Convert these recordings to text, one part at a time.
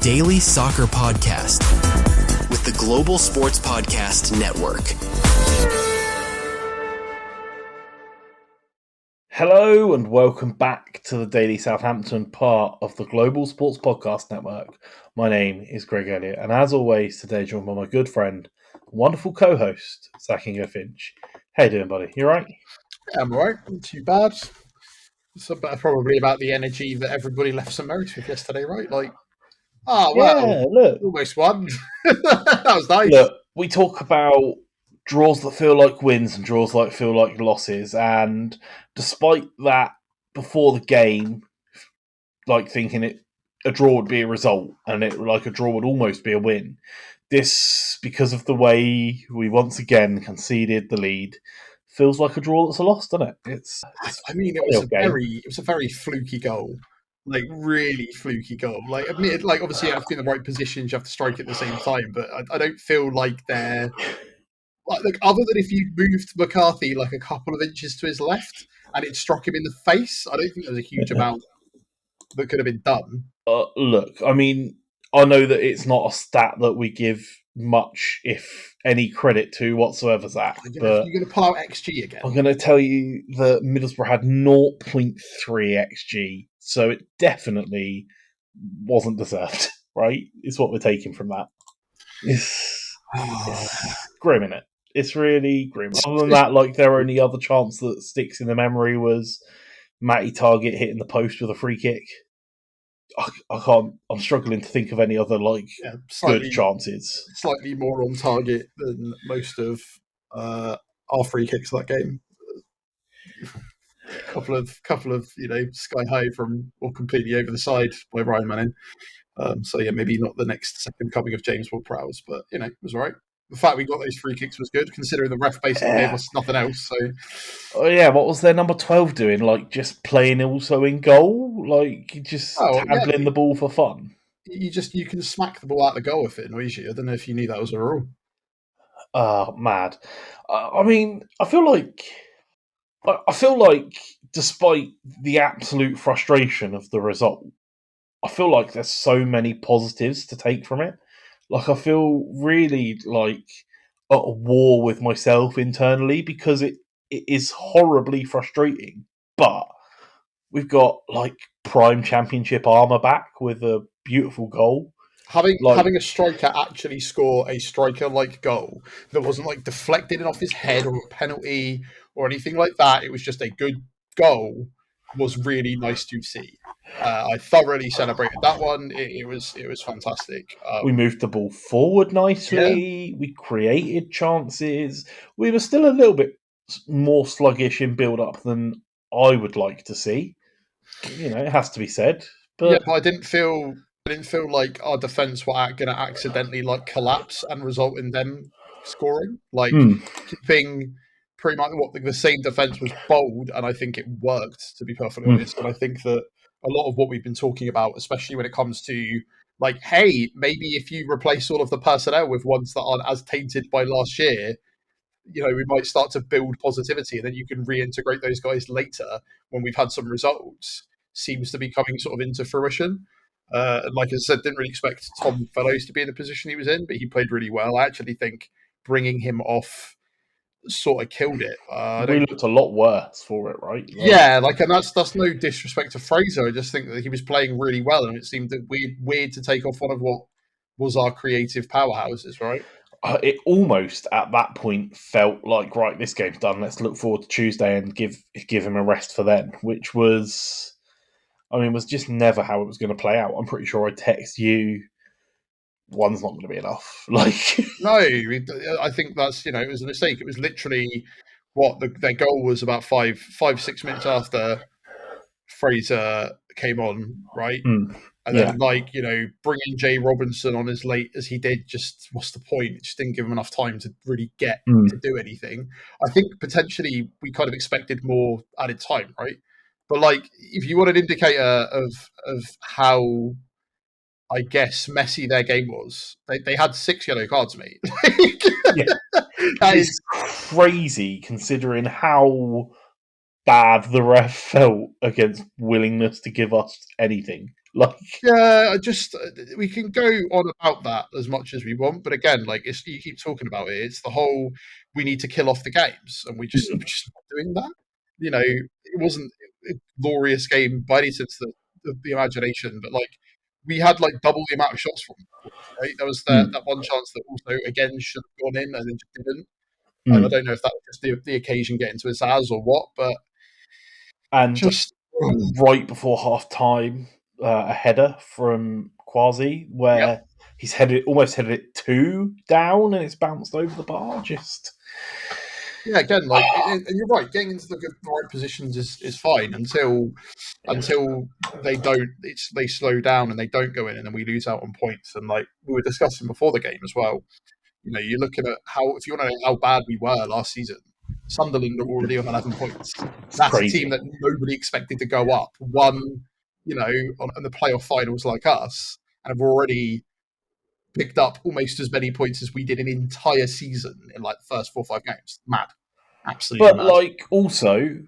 daily soccer podcast with the Global Sports Podcast Network. Hello and welcome back to the Daily Southampton, part of the Global Sports Podcast Network. My name is Greg Elliott, and as always, today joined by my good friend, wonderful co-host, Zach Finch. How you doing, buddy? You all right? Yeah, I'm all right. Not too bad. It's probably about the energy that everybody left St Mary's with yesterday, right? Like, Look, almost won. That was nice. Look, we talk about draws that feel like wins and draws that feel like losses, and despite that, before the game, like thinking a draw would be a result, and a draw would almost be a win. This, because of the way we once again conceded the lead, feels like a draw that's a loss, doesn't it? It was a very fluky goal. Like, really fluky goal. Like, obviously you have to be in the right positions, you have to strike at the same time, but I don't feel like they're... Like, other than if you moved McCarthy like a couple of inches to his left and it struck him in the face, I don't think there was a huge amount that could have been done. Look, I mean, I know that it's not a stat that we give much, if any, credit to whatsoever, Zach. You're going to pull out XG again? I'm going to tell you that Middlesbrough had 0.3 XG, so it definitely wasn't deserved, right? It's what we're taking from that. It's grim, innit? It's really grim. Other than that, their only other chance that sticks in the memory was Matty Target hitting the post with a free kick. I can't. I'm struggling to think of any other good chances. Slightly more on target than most of our free kicks of that game. Couple of sky high from or completely over the side by Ryan Manning. Maybe not the next second coming of James Ward-Prowse, but it was all right. The fact we got those free kicks was good, considering the ref basically gave us nothing else. So, what was their number 12 doing? Just playing also in goal, handling the ball for fun. You can smack the ball out the goal if it annoys you. I don't know if you knew that was a rule. Mad. I mean, I feel like despite the absolute frustration of the result, I feel like there's so many positives to take from it. I feel really at a war with myself internally because it is horribly frustrating. But we've got prime championship armour back with a beautiful goal. Having a striker actually score a striker-like goal that wasn't deflected off his head or a penalty or anything like that. It was just a good goal. Was really nice to see. I thoroughly celebrated that one. It was fantastic. We moved the ball forward nicely. Yeah. We created chances. We were still a little bit more sluggish in build-up than I would like to see. It has to be said. But I didn't feel like our defence were going to accidentally collapse and result in them scoring. Keeping pretty much the same defence was bold, and I think it worked, to be perfectly honest. And I think that a lot of what we've been talking about, especially when it comes to hey, maybe if you replace all of the personnel with ones that aren't as tainted by last year, we might start to build positivity, and then you can reintegrate those guys later when we've had some results, seems to be coming sort of into fruition. And like I said, didn't really expect Tom Fellows to be in the position he was in, but he played really well. I actually think bringing him off sort of killed it. We looked a lot worse for it, right? And that's no disrespect to Fraser. I just think that he was playing really well, and it seemed weird to take off one of what was our creative powerhouses, right? It almost at that point felt like, right, this game's done. Let's look forward to Tuesday and give him a rest for then, which was just never how it was going to play out. I'm pretty sure I text you, one's not going to be enough. No, I think that's it was a mistake. It was literally their goal was about 5-6 minutes after Fraser came on, right? And then bringing Jay Robinson on as late as he did, just what's the point? It just didn't give him enough time to really get to do anything. I think potentially we kind of expected more added time, right? But if you want an indicator of how, I guess, messy their game was, they had 6 yellow cards, mate. That is crazy considering how bad the ref felt against willingness to give us anything. Like, yeah, we can go on about that as much as we want, but again, like you keep talking about it. It's the whole we need to kill off the games, and we're just not doing that. It wasn't a glorious game by any sense of the imagination, but like we had like double the amount of shots from it, right? There was that one chance that also again should have gone in and then just didn't. And I don't know if that was just the occasion getting to his as or what, but and just right before half time, a header from Quasi where he's almost headed it 2 down and it's bounced over the bar. Just again, like, and you're right. Getting into the right positions is fine until they slow down and they don't go in, and then we lose out on points. And like we were discussing before the game as well, you're looking at if you want to know how bad we were last season. Sunderland are already on 11 points. That's crazy. A team that nobody expected to go up. Won, on the playoff finals like us, and have already picked up almost as many points as we did an entire season in like the first 4 or 5 games. Mad. Absolutely mad. Like, also,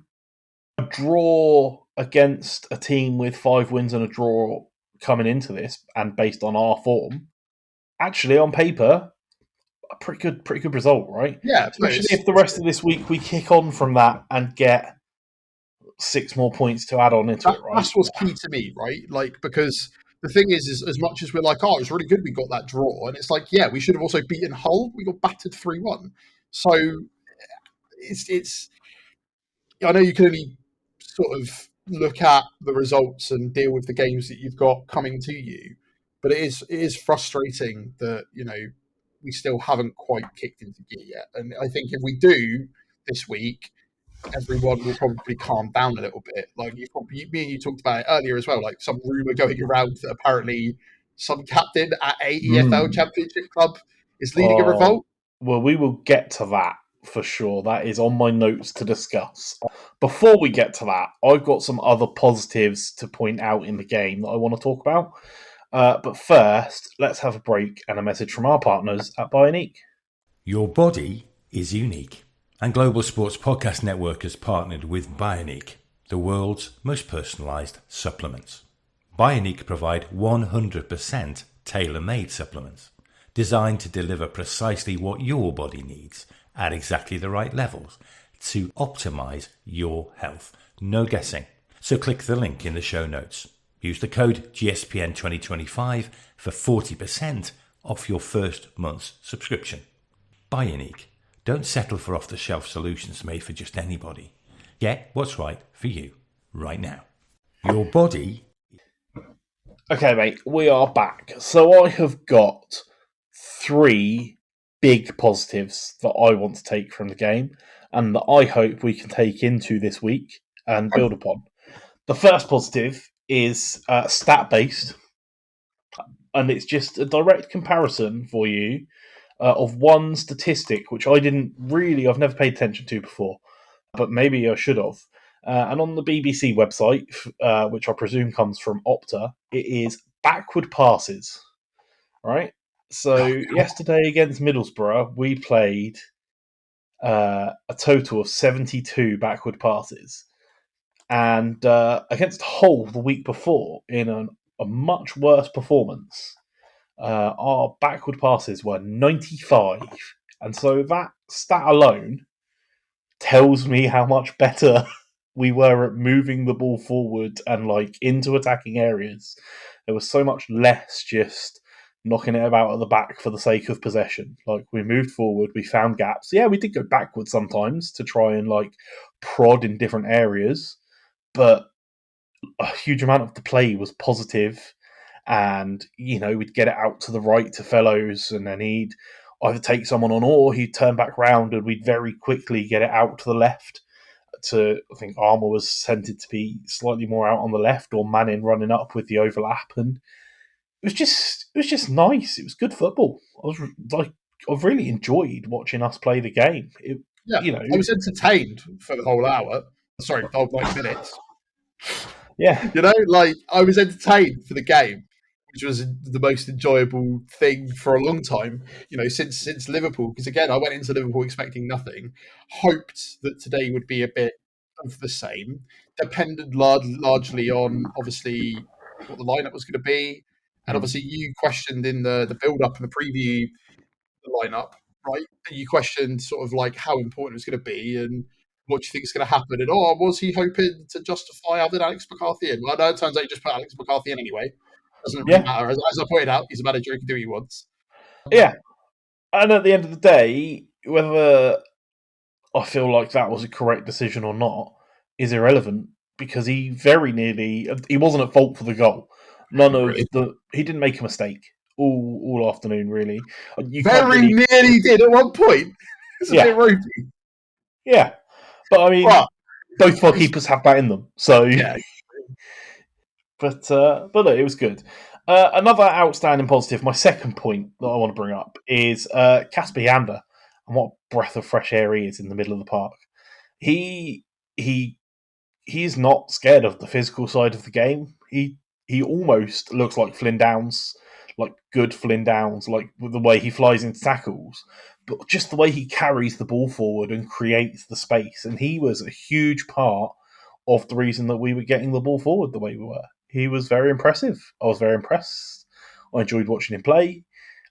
a draw against a team with 5 wins and a draw coming into this, and based on our form, actually, on paper, a pretty good result, right? Yeah. Especially if the rest of this week we kick on from that and get 6 more points to add on into it, right? That's what's key to me, right? Like, because the thing is as much as we're like, oh, it was really good we got that draw, and it's like, yeah, we should have also beaten Hull. We got battered 3-1. So it's I know you can only sort of look at the results and deal with the games that you've got coming to you, but it is frustrating that we still haven't quite kicked into gear yet. And I think if we do this week, everyone will probably calm down a little bit. Like me and you talked about it earlier as well. Like some rumor going around that apparently some captain at a EFL Championship club is leading a revolt. Well, we will get to that for sure. That is on my notes to discuss. Before we get to that, I've got some other positives to point out in the game that I want to talk about. But first, let's have a break and a message from our partners at Bioniq. Your body is unique, and Global Sports Podcast Network has partnered with Bioniq, the world's most personalised supplements. Bioniq provide 100% tailor-made supplements, designed to deliver precisely what your body needs at exactly the right levels to optimise your health. No guessing. So click the link in the show notes. Use the code GSPN 2025 for 40% off your first month's subscription. Bioniq. Don't settle for off-the-shelf solutions made for just anybody. Get what's right for you right now. Your body. Okay, mate, we are back. So I have got 3 big positives that I want to take from the game and that I hope we can take into this week and build upon. The first positive is stat-based, and it's just a direct comparison for you of one statistic, which I've never paid attention to before, but maybe I should have. And on the BBC website, which I presume comes from Opta, it is backward passes, right? So yesterday against Middlesbrough, we played a total of 72 backward passes. And against Hull the week before, in a much worse performance, our backward passes were 95. And so that stat alone tells me how much better we were at moving the ball forward and like into attacking areas. There was so much less just knocking it about at the back for the sake of possession. Like, we moved forward, we found gaps. Yeah, we did go backwards sometimes to try and like prod in different areas, but a huge amount of the play was positive, and we'd get it out to the right to Fellows, and then he'd either take someone on or he'd turn back round, and we'd very quickly get it out to the left to, I think Armour was tended to be slightly more out on the left, or Manning running up with the overlap, and it was just nice. It was good football. I've really enjoyed watching us play the game. I was entertained for the whole hour. Sorry, the whole 90 minutes. Yeah. I was entertained for the game, which was the most enjoyable thing for a long time, since Liverpool. Because again, I went into Liverpool expecting nothing, hoped that today would be a bit of the same, depended largely on, obviously, what the lineup was going to be. And obviously, you questioned in the build up and the preview the lineup, right? And you questioned sort of like how important it was going to be and what do you think is going to happen. And was he hoping to justify having Alex McCarthy in? Well, no, it turns out he just put Alex McCarthy in anyway. Doesn't really matter. As I pointed out, he's a manager who can do what he wants. Yeah. And at the end of the day, whether I feel like that was a correct decision or not is irrelevant because he wasn't at fault for the goal. He didn't make a mistake all afternoon, really. Nearly did at one point. It's a bit ropey. Yeah. But I mean, both of our keepers have that in them. So, yeah. But look, it was good. Another outstanding positive, my second point that I want to bring up is Kasper Yander and what breath of fresh air he is in the middle of the park. He is not scared of the physical side of the game. He almost looks like Flynn Downs, like good Flynn Downs, like with the way he flies into tackles, but just the way he carries the ball forward and creates the space. And he was a huge part of the reason that we were getting the ball forward the way we were. He was very impressive. I was very impressed. I enjoyed watching him play.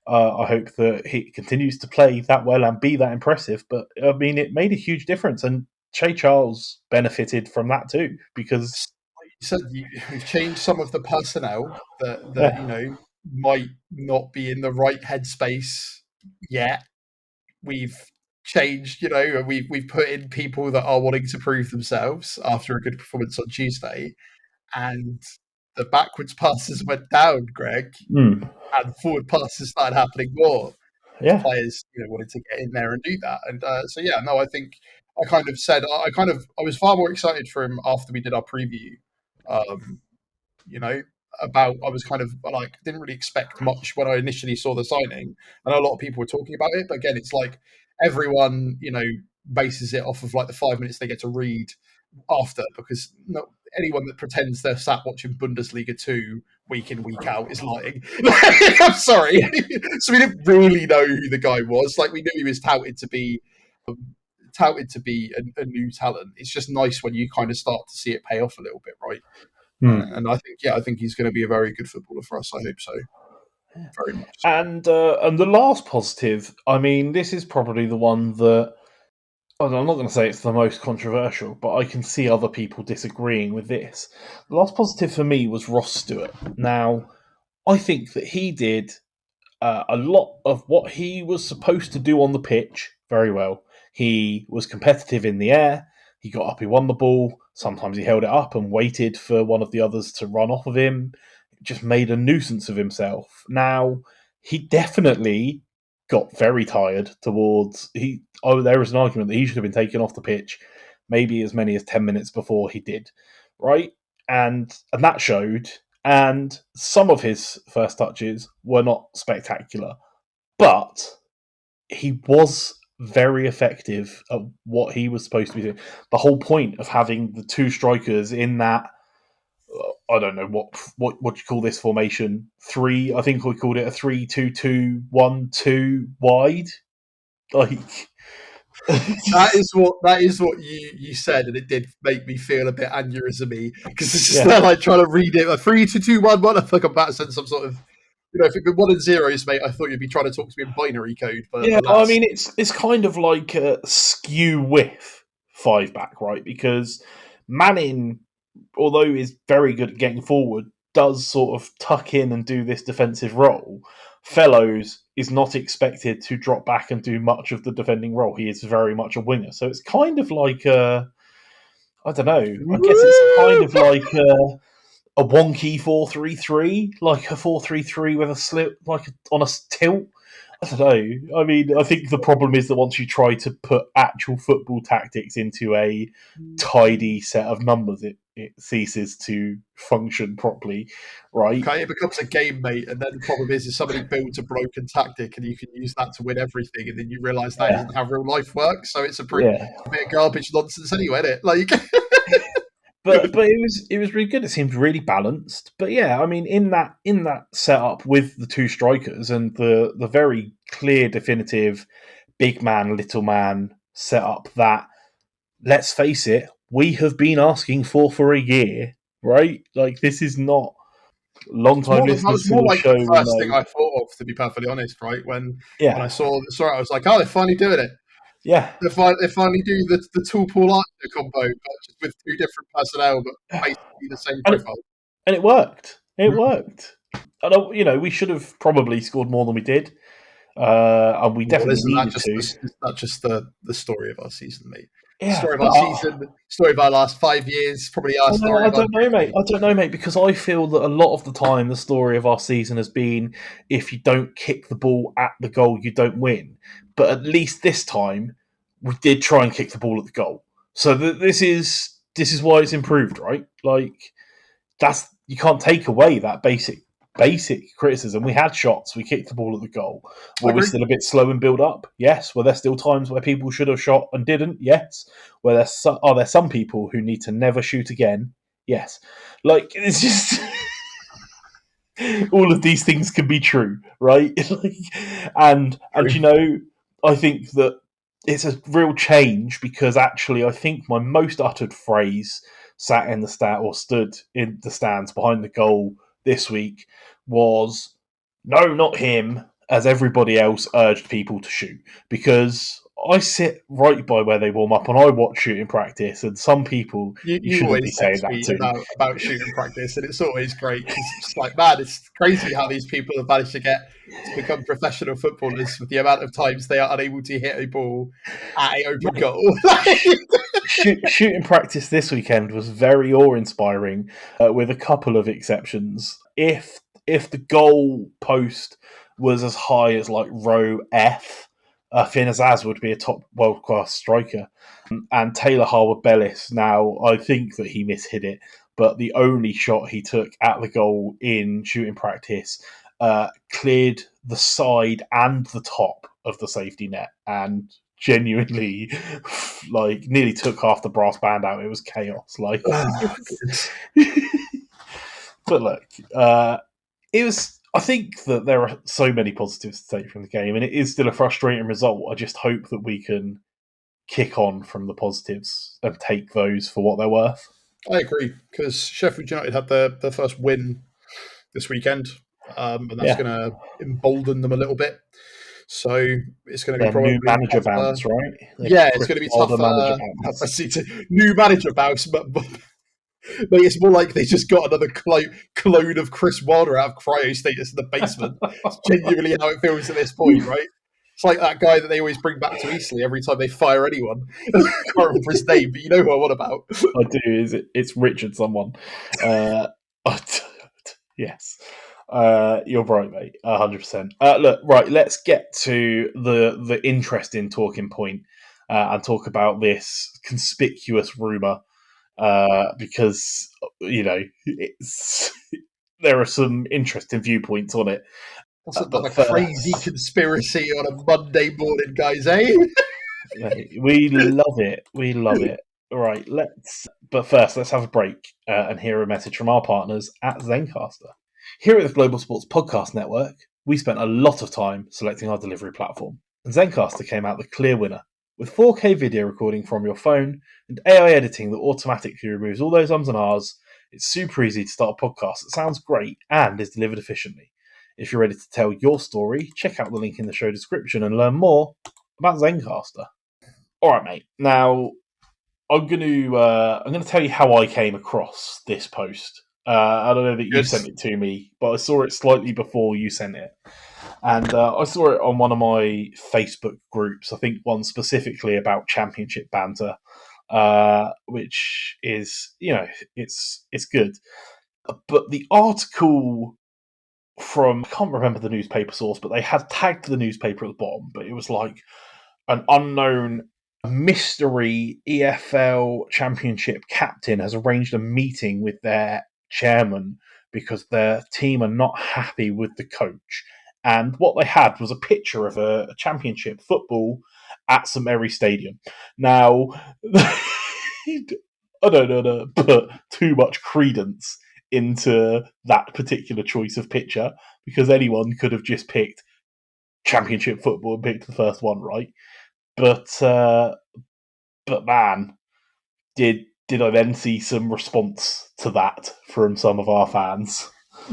I hope that he continues to play that well and be that impressive. But, I mean, it made a huge difference. And Che Charles benefited from that too, because... You said you've changed some of the personnel that might not be in the right headspace yet. We've changed, we've put in people that are wanting to prove themselves after a good performance on Tuesday. And the backwards passes went down, Greg, and forward passes started happening more. Yeah, players wanted to get in there and do that, and I think I kind of said I was far more excited for him after we did our preview. I was kind of like didn't really expect much when I initially saw the signing. I know a lot of people were talking about it, but again, it's like everyone bases it off of like the 5 minutes they get to read after, because anyone that pretends they're sat watching Bundesliga 2 week in, week out is lying. I'm sorry. So we didn't really know who the guy was. Like, we knew he was touted to be a new talent. It's just nice when you kind of start to see it pay off a little bit, right? And I think he's going to be a very good footballer for us. I hope so. Very much. And the last positive, I mean, this is probably the one that I'm not going to say it's the most controversial, but I can see other people disagreeing with this. The last positive for me was Ross Stewart. Now, I think that he did a lot of what he was supposed to do on the pitch very well. He was competitive in the air. He got up, he won the ball. Sometimes he held it up and waited for one of the others to run off of him. Just made a nuisance of himself. Now, he definitely got very tired towards... there was an argument that he should have been taken off the pitch maybe as many as 10 minutes before he did, right? And that showed. And some of his first touches were not spectacular, but he was very effective at what he was supposed to be doing. The whole point of having the two strikers in that, I don't know what you call this formation, I think we called it a 3-2-2-1-2 wide. Like that is what you said, and it did make me feel a bit aneurysmy, because it's just like trying to read it a 3-2-2-1-1. I feel like I'm about to send some sort of, if it'd been 1 and 0s, mate, I thought you'd be trying to talk to me in binary code. But I mean, it's kind of like a skew width 5-back, right? Because Manning, although is very good at getting forward, does sort of tuck in and do this defensive role. Fellows is not expected to drop back and do much of the defending role. He is very much a winger. So it's kind of like I don't know. I guess it's kind of like a wonky 4-3-3, like a 4-3-3 with a slip, like on a tilt. I don't know. I mean, I think the problem is that once you try to put actual football tactics into a tidy set of numbers, it ceases to function properly, right? Okay, it becomes a game, mate, and then the problem is somebody builds a broken tactic and you can use that to win everything, and then you realise that isn't how real life works, so it's a bit of garbage nonsense anyway, isn't it? Like... But it was really good. It seemed really balanced. But yeah, I mean, in that setup with the two strikers and the very clear, definitive big man, little man setup that, let's face it, we have been asking for a year, right? Like, this is not Long-time that listeners was to more the like show the will first know. thing I thought of, to be perfectly honest, right? When Yeah. I saw it, I was like, oh, they're finally doing it. Yeah. They finally do the Tool Paul Archer combo, but just with two different personnel, but basically the same profile. And it worked. It worked. And, we should have probably scored more than we did. And we definitely needed to. Isn't that just the story of our season, mate? Yeah, Story of our season, story of our last 5 years, probably our story. I don't know, mate. Because I feel that a lot of the time, the story of our season has been if you don't kick the ball at the goal, you don't win. But at least this time, we did try and kick the ball at the goal. So this is why it's improved, right? Like you can't take away that basic criticism. We had shots, we kicked the ball at the goal. Were we still a bit slow in build up? Yes. Were there still times where people should have shot and didn't? Yes. Are there some people who need to never shoot again? Yes. Like, it's just all of these things can be true, right? and I think that it's a real change because actually I think my most uttered phrase stood in the stands behind the goal this week was "No, not him," as everybody else urged people to shoot. Because I sit right by where they warm up and I watch shooting practice, and some people you shouldn't be saying that to. About shooting practice, and it's always great because it's like, man, it's crazy how these people have managed to become professional footballers with the amount of times they are unable to hit a ball at an open goal. Shooting practice this weekend was very awe-inspiring, with a couple of exceptions. If the goal post was as high as like row F, Finn Azaz would be a top world-class striker. And Taylor Harwood-Bellis, now I think that he mishit it, but the only shot he took at the goal in shooting practice cleared the side and the top of the safety net and genuinely nearly took half the brass band out. It was chaos. But look, it was. I think that there are so many positives to take from the game, and it is still a frustrating result. I just hope that we can kick on from the positives and take those for what they're worth. I agree, because Sheffield United had their first win this weekend, and that's going to embolden them a little bit. So it's going to be probably new manager bounce, right? It's going to be tougher. New manager bounce, but it's more like they just got another clone of Chris Wilder out of cryo status in the basement. It's genuinely how it feels at this point, right? It's like that guy that they always bring back to Eastleigh every time they fire anyone. I can't remember his name, but you know who I want about. I do. It's Richard someone. Yes. You're right, mate. 100%. Look, right, let's get to the interesting talking point and talk about this conspicuous rumour because, there are some interesting viewpoints on it. That's a crazy conspiracy on a Monday morning, guys, eh? We love it. We love it. All right, but first, let's have a break and hear a message from our partners at Zencaster. Here at the Global Sports Podcast Network, we spent a lot of time selecting our delivery platform, and Zencastr came out the clear winner. With 4K video recording from your phone and AI editing that automatically removes all those ums and ahs, it's super easy to start a podcast that sounds great and is delivered efficiently. If you're ready to tell your story, check out the link in the show description and learn more about Zencastr. All right, mate. Now, I'm going to tell you how I came across this post. I don't know that you sent it to me, but I saw it slightly before you sent it. And I saw it on one of my Facebook groups, I think one specifically about championship banter, which is, it's good. But the article from, I can't remember the newspaper source, but they had tagged the newspaper at the bottom, but it was like an unknown mystery EFL championship captain has arranged a meeting with their chairman because their team are not happy with the coach. And what they had was a picture of a championship football at St Mary Stadium. Now, I don't know to put too much credence into that particular choice of picture because anyone could have just picked championship football and picked the first one, right? But man, did I then see some response to that from some of our fans?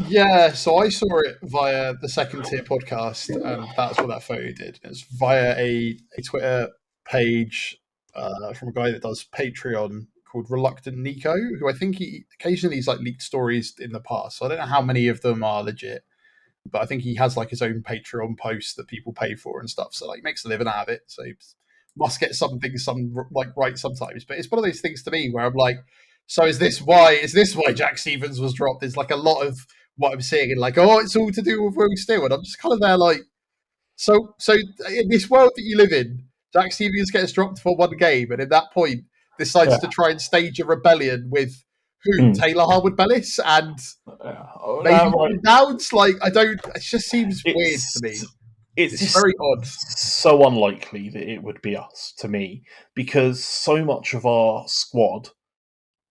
Yeah, so I saw it via the Second Tier podcast, and that's what that photo did. It's via a Twitter page from a guy that does Patreon called Reluctant Nico, who I think he occasionally he's like leaked stories in the past. So I don't know how many of them are legit, but I think he has like his own Patreon posts that people pay for and stuff. So like makes a living out of it. So he must get something like right sometimes. But it's one of those things to me where I'm like, so is this why Jack Stevens was dropped? There's like a lot of what I'm seeing and like, oh, it's all to do with Will Steele. And I'm just kind of there like, so in this world that you live in, Jack Stevens gets dropped for one game, and at that point decides to try and stage a rebellion with who? Taylor Harwood-Bellis and maybe Downs. Like, I don't. It just seems weird to me. It's very odd. So unlikely that it would be us, to me, because so much of our squad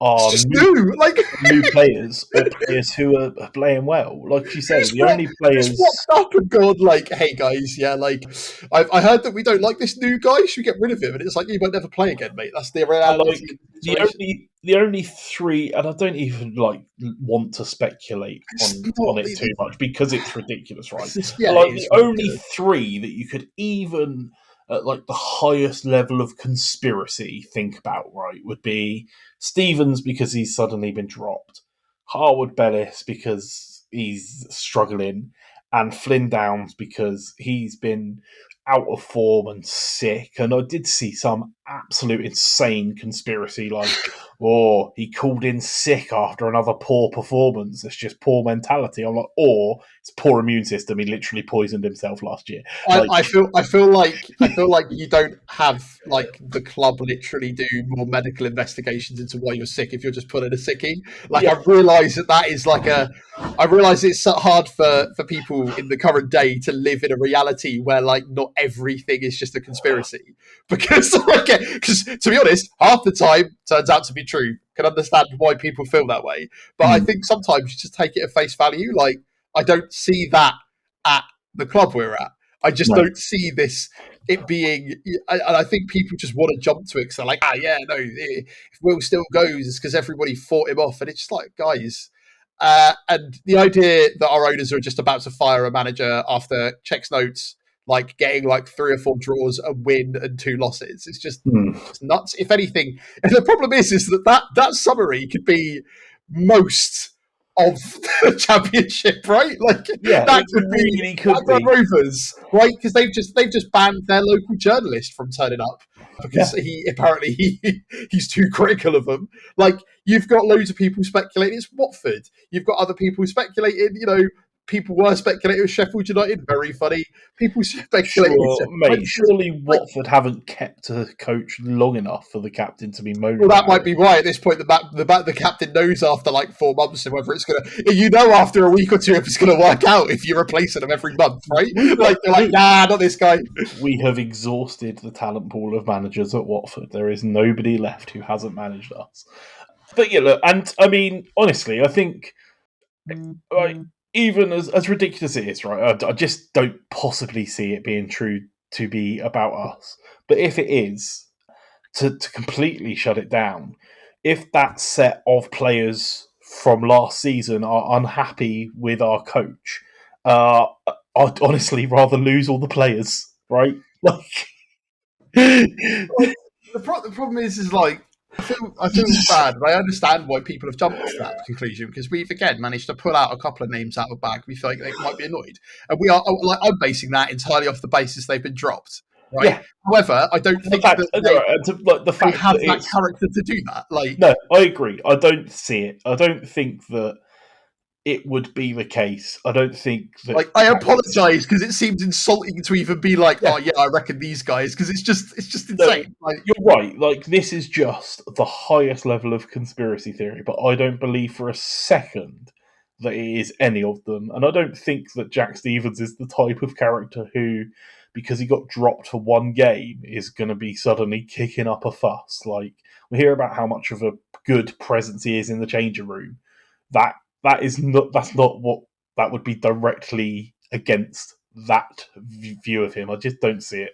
are new players or players who are playing well. Like you said, the only players walked up and gone like, "Hey guys, yeah, like I heard that we don't like this new guy. Should we get rid of him?" And it's like, you might never play again, mate. That's the reality. The only three, and I don't even want to speculate on it too much because it's ridiculous, right? The only three that you could even at like the highest level of conspiracy think about, right, would be Stevens because he's suddenly been dropped, Harwood-Bellis because he's struggling, and Flynn Downs because he's been out of form and sick. And I did see some absolute insane conspiracy like, oh, he called in sick after another poor performance. It's just poor mentality. I'm like, or it's poor immune system. He literally poisoned himself last year. I feel like you don't have like the club literally do more medical investigations into why you're sick if you're just put in a sickie. Like, I realise that is like I realise it's so hard for people in the current day to live in a reality where like not everything is just a conspiracy, because to be honest, half the time turns out to be true. Can understand why people feel that way, but I think sometimes you just take it at face value. Like, I don't see that at the club we're at. I just don't see it being, and I think people just want to jump to it because they're like, if Will still goes, it's because everybody fought him off, and it's just like, guys. And the idea that our owners are just about to fire a manager after checks notes, like getting like 3 or 4 draws, a win and 2 losses, it's just nuts. If anything, and the problem is that summary could be most of the championship, right? Like, that could be Rovers, right? Because they've just banned their local journalist from turning up because he's too critical of them. Like, you've got loads of people speculating it's Watford. You've got other people speculating, people were speculating with Sheffield United. Very funny. People speculating. Surely Watford haven't kept a coach long enough for the captain to be moaning. Well, that might be why at this point the captain knows after like 4 months and whether it's gonna. After a week or 2 if it's gonna work out if you're replacing him every month, right? Like, they're like, nah, not this guy. We have exhausted the talent pool of managers at Watford. There is nobody left who hasn't managed us. But yeah, look, and I mean, honestly, I think even as ridiculous it is, right, I just don't possibly see it being true to be about us. But if it is, to completely shut it down, if that set of players from last season are unhappy with our coach, I'd honestly rather lose all the players, right? Like, the problem is like, I feel bad, but I understand why people have jumped to that conclusion, because we've again managed to pull out a couple of names out of the bag. We feel like they might be annoyed, and we are like, I'm basing that entirely off the basis they've been dropped. Right. Yeah. However, I don't think that they have that character to do that. Like, no, I agree. I don't see it. I don't think that it would be the case. I don't think that. Like, I apologise because it seems insulting to even be like, I reckon these guys, because it's just insane. No, like, you're right. Like, this is just the highest level of conspiracy theory, but I don't believe for a second that it is any of them, and I don't think that Jack Stevens is the type of character who, because he got dropped for one game, is going to be suddenly kicking up a fuss. Like, we hear about how much of a good presence he is in the changing room. That's not what that would be directly against that view of him. I just don't see it.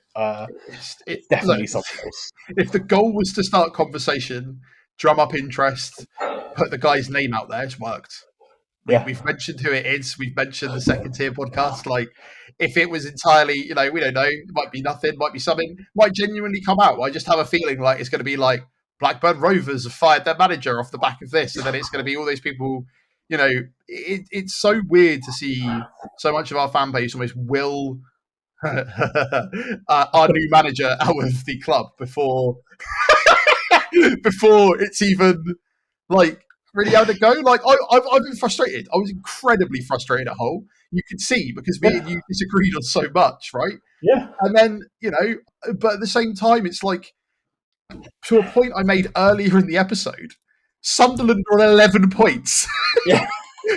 It's definitely something else. If the goal was to start conversation, drum up interest, put the guy's name out there, it's worked. We've mentioned who it is. We've mentioned the second tier podcast. Like, if it was entirely, we don't know. It might be nothing. Might be something. Might genuinely come out. I just have a feeling like it's going to be like Blackburn Rovers have fired their manager off the back of this, and then it's going to be all those people. It's so weird to see so much of our fan base almost will our new manager out of the club before it's even like really had to go. Like I've been frustrated. I was incredibly frustrated at Hull. You could see because me and you disagreed on so much, right? Yeah. And then but at the same time, it's like to a point I made earlier in the episode. Sunderland are on 11 points. Yeah.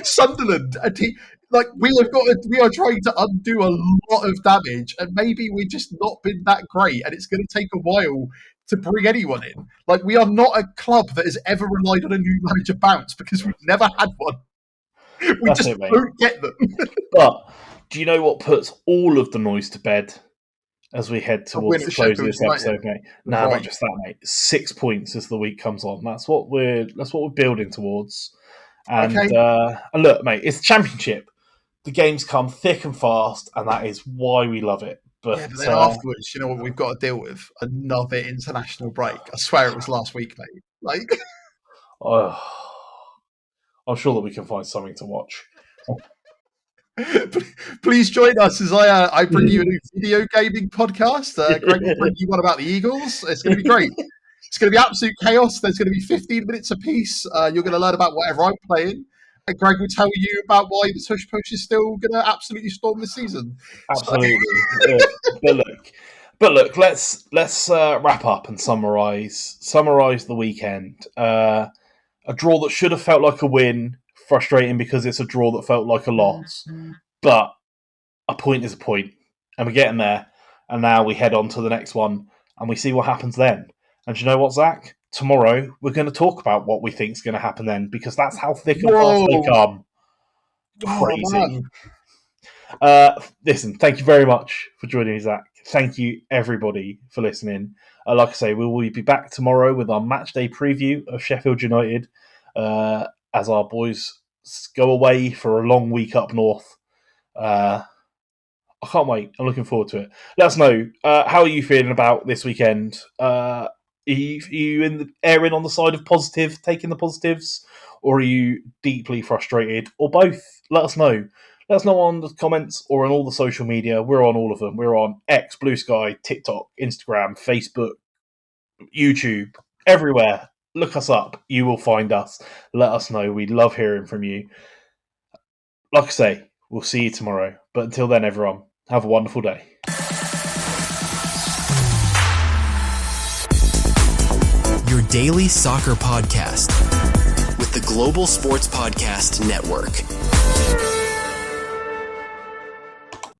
Sunderland, we are trying to undo a lot of damage, and maybe we've just not been that great, and it's going to take a while to bring anyone in. Like, we are not a club that has ever relied on a new manager bounce because we've never had one. We just don't get them. But do you know what puts all of the noise to bed as we head towards the close of this episode, mate? No, not just that, mate. 6 points as the week comes on. That's what we're building towards. And look, mate, it's the Championship. The games come thick and fast, and that is why we love it. But then afterwards, you know what we've got to deal with? Another international break. I swear it was last week, mate. Like, I'm sure that we can find something to watch. Please join us as I bring you a new video gaming podcast. Greg will bring you one about the Eagles. It's going to be great. It's going to be absolute chaos. There's going to be 15 minutes apiece. You're going to learn about whatever I'm playing. And Greg will tell you about why the Tush Push is still going to absolutely storm this season. Absolutely. But look, let's wrap up and summarise the weekend. A draw that should have felt like a win, frustrating because it's a draw that felt like a loss. But a point is a point, and we're getting there. And now we head on to the next one, and we see what happens then. And you know what, Zach? Tomorrow, we're going to talk about what we think is going to happen then, because that's how thick and fast they come. Crazy. Listen, thank you very much for joining me, Zach. Thank you, everybody, for listening. Like I say, we will be back tomorrow with our matchday preview of Sheffield United as our boys go away for a long week up north. I can't wait. I'm looking forward to it. Let us know, how are you feeling about this weekend? Are you erring on the side of positive, taking the positives, or are you deeply frustrated, or both? Let us know. Let us know on the comments or on all the social media. We're on all of them. We're on X, Blue Sky, TikTok, Instagram, Facebook, YouTube, everywhere. Look us up. You will find us. Let us know. We love hearing from you. Like I say, we'll see you tomorrow. But until then, everyone, have a wonderful day. Your daily soccer podcast with the Global Sports Podcast Network.